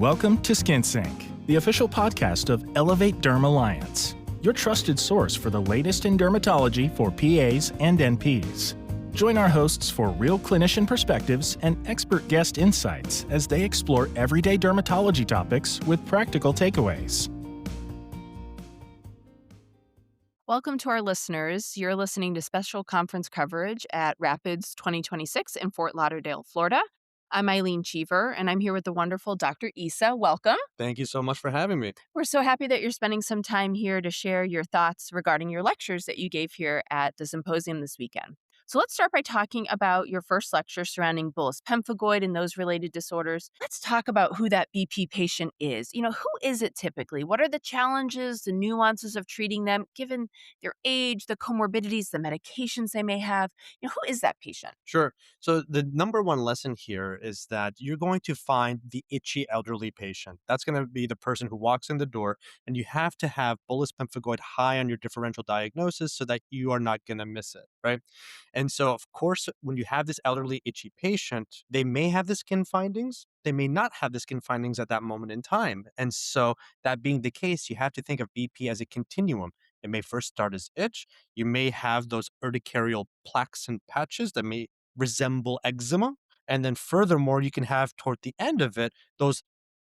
Welcome to Skin Sync, the official podcast of Elevate-Derm Alliance, your trusted source for the latest in dermatology for PAs and NPs. Join our hosts for real clinician perspectives and expert guest insights as they explore everyday dermatology topics with practical takeaways. Welcome to our listeners. You're listening to special conference coverage at Rapids 2026 in Fort Lauderdale, Florida. I'm Eileen Cheever, and I'm here with the wonderful Dr. Issa. Welcome. Thank you so much for having me. We're so happy that you're spending some time here to share your thoughts regarding your lectures that you gave here at the symposium this weekend. So let's start by talking about your first lecture surrounding bullous pemphigoid and those related disorders. Let's talk about who that BP patient is. Who is it typically? What are the challenges, the nuances of treating them, given their age, the comorbidities, the medications they may have? Who is that patient? Sure. So the number one lesson here is that you're going to find the itchy elderly patient. That's going to be the person who walks in the door, and you have to have bullous pemphigoid high on your differential diagnosis so that you are not going to miss it, right? And so, of course, when you have this elderly itchy patient, they may have the skin findings. They may not have the skin findings at that moment in time. And so, that being the case, you have to think of BP as a continuum. It may first start as itch. You may have those urticarial plaques and patches that may resemble eczema. And then furthermore, you can have toward the end of it, those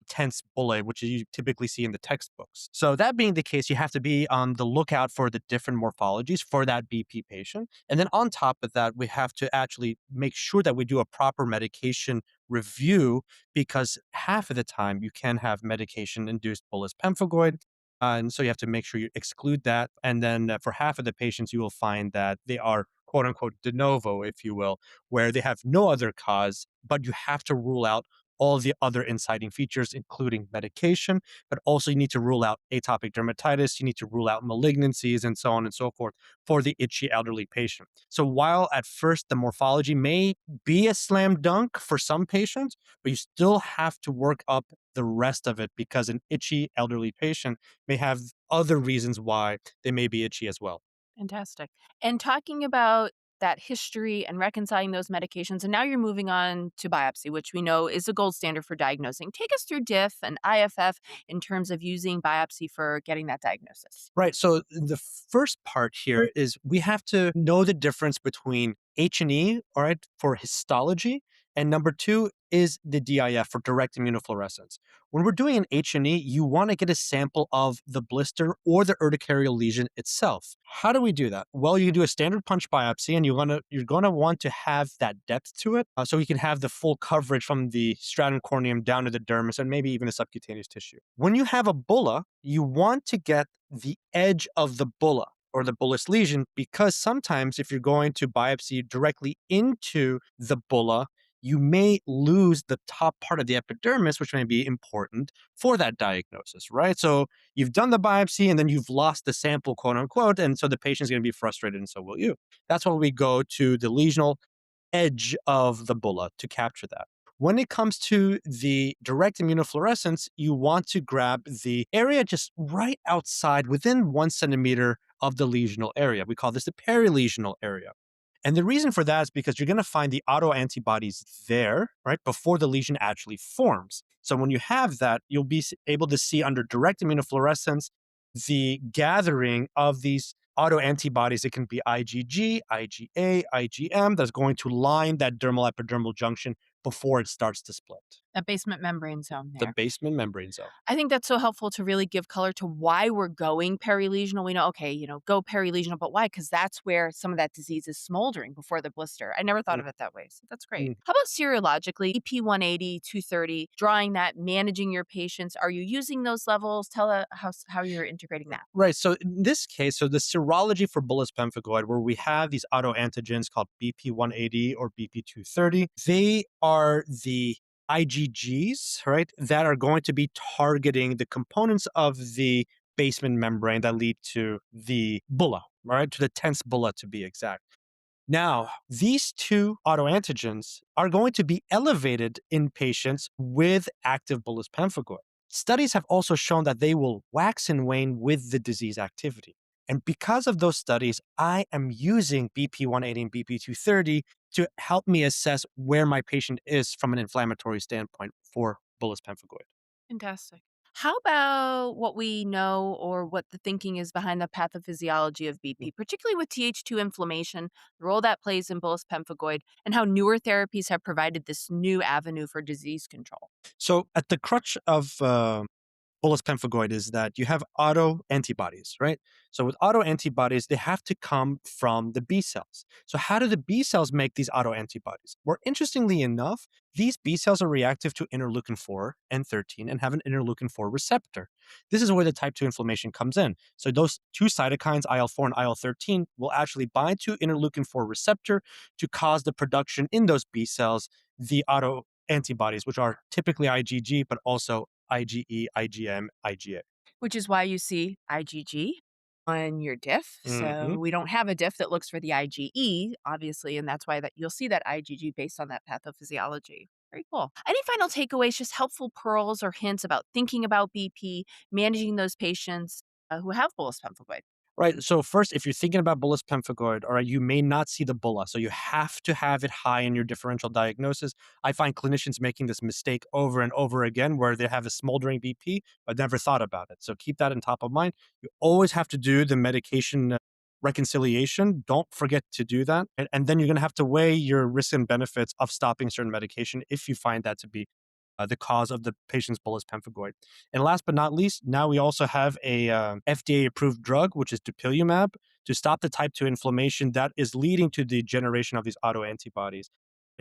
tense bullae, which you typically see in the textbooks. So that being the case, you have to be on the lookout for the different morphologies for that BP patient. And then on top of that, we have to actually make sure that we do a proper medication review, because half of the time you can have medication-induced bullous pemphigoid. And so you have to make sure you exclude that. And then for half of the patients, you will find that they are quote unquote de novo, if you will, where they have no other cause, but you have to rule out all the other inciting features, including medication, but also you need to rule out atopic dermatitis, you need to rule out malignancies, and so on and so forth for the itchy elderly patient. So while at first the morphology may be a slam dunk for some patients, but you still have to work up the rest of it, because an itchy elderly patient may have other reasons why they may be itchy as well. Fantastic. And talking about that history and reconciling those medications, and now you're moving on to biopsy, which we know is the gold standard for diagnosing. Take us through DIF and IFF in terms of using biopsy for getting that diagnosis. Right. So the first part here is we have to know the difference between H&E, all right, for histology, and number two is the DIF for direct immunofluorescence. When we're doing an H&E, you want to get a sample of the blister or the urticarial lesion itself. How do we do that? Well, you can do a standard punch biopsy, and you're gonna want to have that depth to it, so you can have the full coverage from the stratum corneum down to the dermis and maybe even the subcutaneous tissue. When you have a bulla, you want to get the edge of the bulla or the bullous lesion, because sometimes if you're going to biopsy directly into the bulla, you may lose the top part of the epidermis, which may be important for that diagnosis, right? So you've done the biopsy and then you've lost the sample, quote unquote, and so the patient's going to be frustrated, and so will you. That's why we go to the lesional edge of the bulla to capture that. When it comes to the direct immunofluorescence, you want to grab the area just right outside, within 1 centimeter of the lesional area. We call this the perilesional area. And the reason for that is because you're going to find the autoantibodies there, right, before the lesion actually forms. So when you have that, you'll be able to see under direct immunofluorescence the gathering of these autoantibodies. It can be IgG, IgA, IgM, that's going to line that dermal epidermal junction before it starts to split. That basement membrane zone The there. basement membrane zone. I think that's so helpful to really give color to why we're going perilesional. We know, okay, go perilesional, but why? Because that's where some of that disease is smoldering before the blister. I never thought of it that way, so that's great. How about serologically, EP 180, 230, drawing that, managing your patients? Are you using those levels? Tell us how you're integrating that. Right. So in this case, so the serology for bullous pemphigoid, where we have these autoantigens called BP180 or BP230, they are the IgGs, right, that are going to be targeting the components of the basement membrane that lead to the bulla, right, to the tense bulla to be exact. Now, these two autoantigens are going to be elevated in patients with active bullous pemphigoid. Studies have also shown that they will wax and wane with the disease activity. And because of those studies, I am using BP180 and BP230 to help me assess where my patient is from an inflammatory standpoint for bullous pemphigoid. Fantastic. How about what we know or what the thinking is behind the pathophysiology of BP, particularly with Th2 inflammation, the role that plays in bullous pemphigoid, and how newer therapies have provided this new avenue for disease control? So, at the crutch of bullous pemphigoid is that you have auto antibodies, right? So with auto antibodies, they have to come from the B cells. So how do the B cells make these auto antibodies? Well, interestingly enough, these B cells are reactive to interleukin 4 and 13 and have an interleukin 4 receptor. This is where the type 2 inflammation comes in. So those two cytokines, IL-4 and IL-13, will actually bind to interleukin 4 receptor to cause the production in those B cells, the auto antibodies, which are typically IgG, but also IgE, IgM, IgA. Which is why you see IgG on your diff. Mhm. So we don't have a diff that looks for the IgE, obviously, and that's why that you'll see that IgG based on that pathophysiology. Very cool. Any final takeaways, just helpful pearls or hints about thinking about BP, managing those patients who have bullous pemphigoid? Right. So first, if you're thinking about bullous pemphigoid, all right, you may not see the bulla. So you have to have it high in your differential diagnosis. I find clinicians making this mistake over and over again where they have a smoldering BP, but never thought about it. So keep that in top of mind. You always have to do the medication reconciliation. Don't forget to do that. And then you're going to have to weigh your risks and benefits of stopping certain medication if you find that to be the cause of the patient's bullous pemphigoid. And last but not least, now we also have a FDA-approved drug, which is dupilumab, to stop the type 2 inflammation that is leading to the generation of these autoantibodies.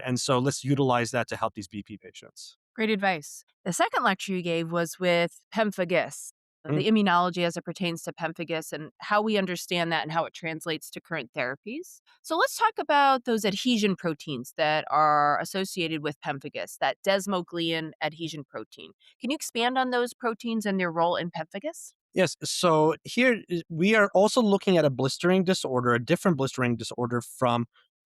And so let's utilize that to help these BP patients. Great advice. The second lecture you gave was with pemphigus, Mm. the immunology as it pertains to pemphigus and how we understand that and how it translates to current therapies. So let's talk about those adhesion proteins that are associated with pemphigus, that desmoglein adhesion protein. Can you expand on those proteins and their role in pemphigus? Yes, so we are also looking at a blistering disorder, a different blistering disorder from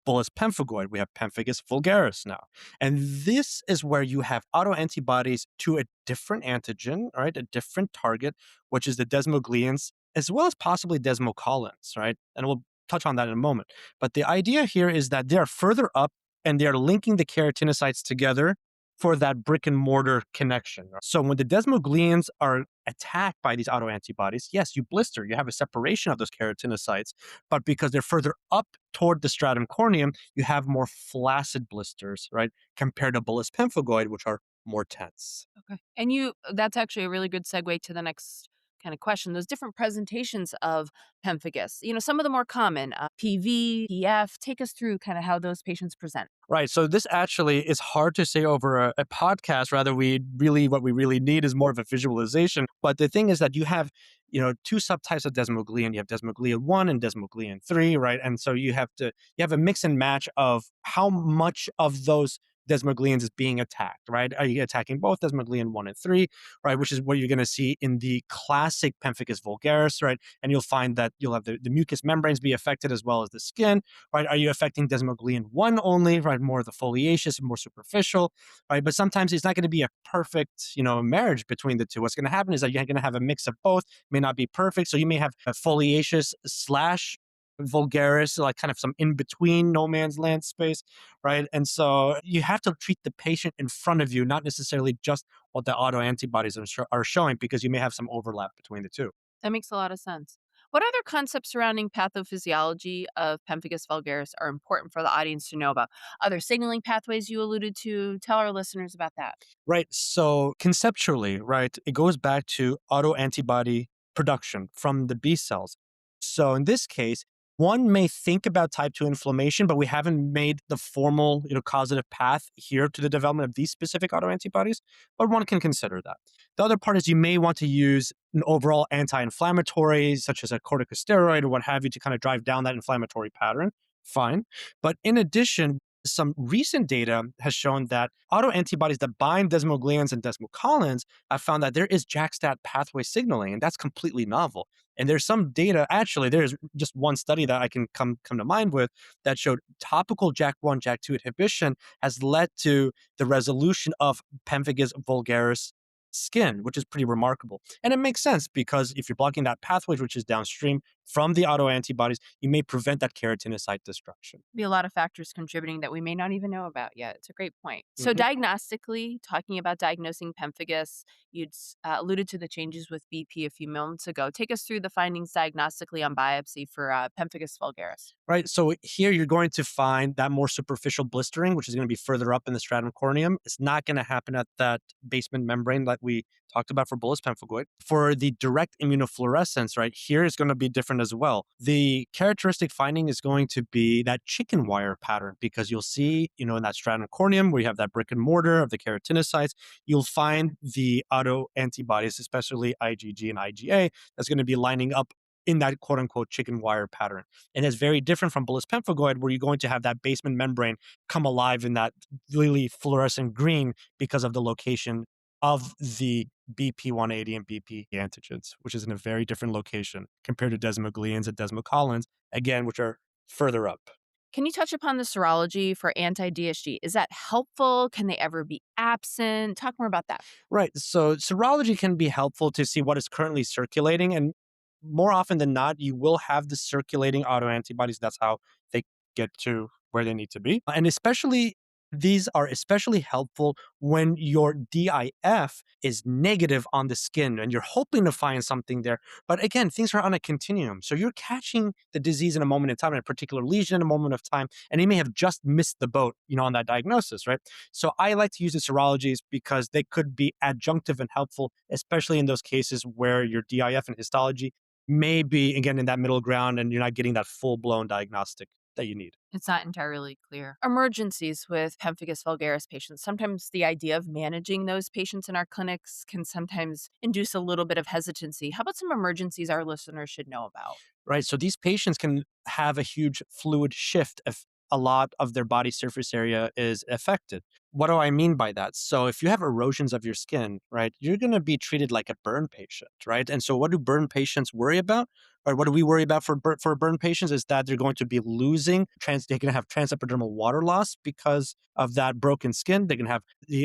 bullous pemphigoid. We have pemphigus vulgaris now. And this is where you have autoantibodies to a different antigen, all right, a different target, which is the desmogleins, as well as possibly desmocollins, right? And we'll touch on that in a moment. But the idea here is that they are further up and they are linking the keratinocytes together for that brick and mortar connection. So when the desmogleins are attacked by these autoantibodies, yes, you blister, you have a separation of those keratinocytes, but because they're further up toward the stratum corneum, you have more flaccid blisters, right? Compared to bullous pemphigoid, which are more tense. Okay. And that's actually a really good segue to the next kind of question. Those different presentations of pemphigus, some of the more common, PV, PF, take us through kind of how those patients present. Right. So this actually is hard to say over a podcast. Rather, what we really need is more of a visualization. But the thing is that you have, two subtypes of desmoglein. You have desmoglein 1 and desmoglein 3, right? And so you have a mix and match of how much of those desmogleins is being attacked, right? Are you attacking both desmoglein 1 and 3, right? Which is what you're going to see in the classic pemphigus vulgaris, right? And you'll find that you'll have the mucous membranes be affected as well as the skin, right? Are you affecting desmoglein 1 only, right? More of the foliaceous, more superficial, right? But sometimes it's not going to be a perfect, marriage between the two. What's going to happen is that you're going to have a mix of both, may not be perfect. So you may have a foliaceous slash vulgaris, like kind of some in between no man's land space, right? And so you have to treat the patient in front of you, not necessarily just what the autoantibodies are showing, because you may have some overlap between the two. That makes a lot of sense. What other concepts surrounding pathophysiology of pemphigus vulgaris are important for the audience to know about? Other signaling pathways you alluded to? Tell our listeners about that. Right. So conceptually, right, it goes back to autoantibody production from the B cells. So in this case, one may think about type 2 inflammation, but we haven't made the formal, causative path here to the development of these specific autoantibodies, but one can consider that. The other part is you may want to use an overall anti-inflammatory, such as a corticosteroid or what have you, to kind of drive down that inflammatory pattern. Fine. But in addition, some recent data has shown that autoantibodies that bind desmoglians and desmocollins have found that there is JAK-STAT pathway signaling, and that's completely novel. And there's some data, actually, there's just one study that I can come to mind with that showed topical JAK1, JAK2 inhibition has led to the resolution of pemphigus vulgaris skin, which is pretty remarkable. And it makes sense because if you're blocking that pathway, which is downstream, from the autoantibodies, you may prevent that keratinocyte destruction. Be a lot of factors contributing that we may not even know about yet. It's a great point. So, Mhm. diagnostically, talking about diagnosing pemphigus, you'd alluded to the changes with BP a few moments ago. Take us through the findings diagnostically on biopsy for pemphigus vulgaris. Right. So here you're going to find that more superficial blistering, which is going to be further up in the stratum corneum. It's not going to happen at that basement membrane that we talked about for bullous pemphigoid. For the direct immunofluorescence, right, here is going to be different as well. The characteristic finding is going to be that chicken wire pattern, because you'll see, in that stratum corneum where you have that brick and mortar of the keratinocytes, you'll find the autoantibodies, especially IgG and IgA, that's going to be lining up in that quote unquote chicken wire pattern. And it's very different from bullous pemphigoid, where you're going to have that basement membrane come alive in that really fluorescent green because of the location of the BP180 and BP antigens, which is in a very different location compared to desmoglians and desmocollins, again, which are further up. Can you touch upon the serology for anti DSG? Is that helpful? Can they ever be absent? Talk more about that. Right. So serology can be helpful to see what is currently circulating. And more often than not, you will have the circulating autoantibodies. That's how they get to where they need to be. And especially, these are especially helpful when your DIF is negative on the skin and you're hoping to find something there. But again, things are on a continuum. So you're catching the disease in a moment in time, in a particular lesion in a moment of time, and you may have just missed the boat, on that diagnosis, right? So I like to use the serologies because they could be adjunctive and helpful, especially in those cases where your DIF and histology may be, again, in that middle ground and you're not getting that full-blown diagnostic that you need. It's not entirely clear. Emergencies with pemphigus vulgaris patients. Sometimes the idea of managing those patients in our clinics can sometimes induce a little bit of hesitancy. How about some emergencies our listeners should know about? Right. So these patients can have a huge fluid shift if a lot of their body surface area is affected. What do I mean by that? So if you have erosions of your skin, right, you're going to be treated like a burn patient, right? And so what do burn patients worry about? Or what do we worry about for burn patients is that they're going to be losing they're going to have transepidermal water loss because of that broken skin. They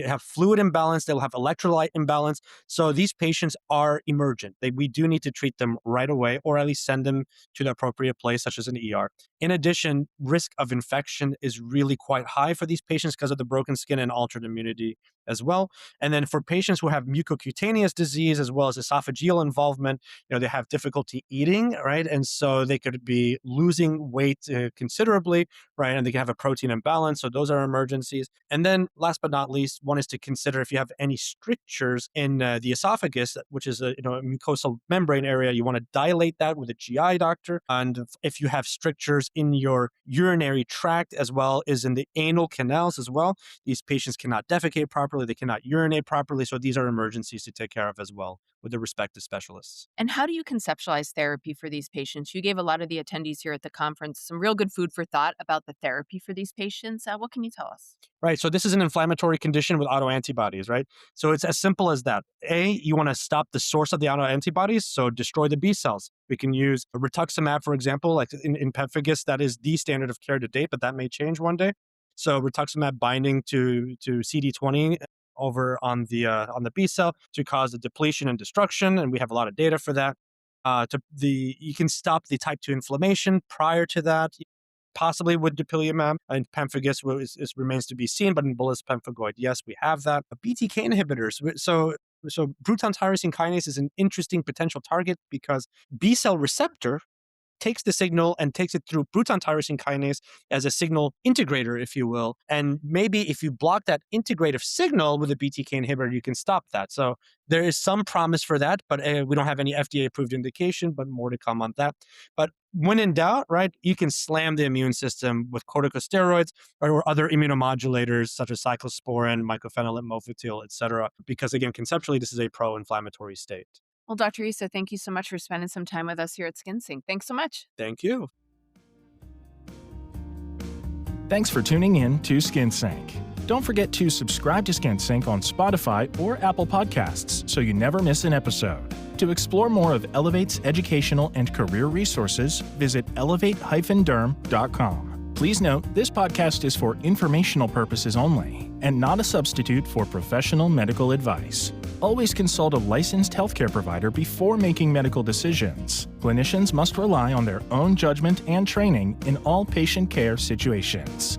have fluid imbalance, they'll have electrolyte imbalance. So these patients are emergent. We do need to treat them right away, or at least send them to the appropriate place, such as an ER. In addition, risk of infection is really quite high for these patients because of the broken skin and altered immunity as well. And then for patients who have mucocutaneous disease as well as esophageal involvement, they have difficulty eating, right? And so they could be losing weight considerably, right? And they can have a protein imbalance. So those are emergencies. And then last but not least, one is to consider if you have any strictures in the esophagus, which is a mucosal membrane area, you want to dilate that with a GI doctor. And if you have strictures in your urinary tract as well as in the anal canals as well, these patients cannot defecate properly, they cannot urinate properly. So these are emergencies to take care of as well with the respective specialists. And how do you conceptualize therapy for these patients? You gave a lot of the attendees here at the conference some real good food for thought about the therapy for these patients. What can you tell us? Right. So this is an inflammatory condition with autoantibodies, right? So it's as simple as that. You want to stop the source of the autoantibodies, so destroy the B cells. We can use rituximab, for example, like in pemphigus, that is the standard of care to date, but that may change one day. So rituximab binding to CD20 over on the B cell to cause the depletion and destruction, and we have a lot of data for that. You can stop the type 2 inflammation prior to that, possibly with dupilumab. And pemphigus remains to be seen, but in bullous pemphigoid, yes, we have that. BTK inhibitors. So Bruton tyrosine kinase is an interesting potential target because B cell receptor takes the signal and takes it through Bruton tyrosine kinase as a signal integrator, if you will. And maybe if you block that integrative signal with a BTK inhibitor, you can stop that. So there is some promise for that, but we don't have any FDA-approved indication, but more to come on that. But when in doubt, right, you can slam the immune system with corticosteroids or other immunomodulators such as cyclosporin, mycophenolate mofetil, et cetera, because again, conceptually, this is a pro-inflammatory state. Well, Dr. Issa, thank you so much for spending some time with us here at SkinSync. Thanks so much. Thank you. Thanks for tuning in to SkinSync. Don't forget to subscribe to SkinSync on Spotify or Apple Podcasts so you never miss an episode. To explore more of Elevate's educational and career resources, visit elevate-derm.com. Please note, this podcast is for informational purposes only and not a substitute for professional medical advice. Always consult a licensed healthcare provider before making medical decisions. Clinicians must rely on their own judgment and training in all patient care situations.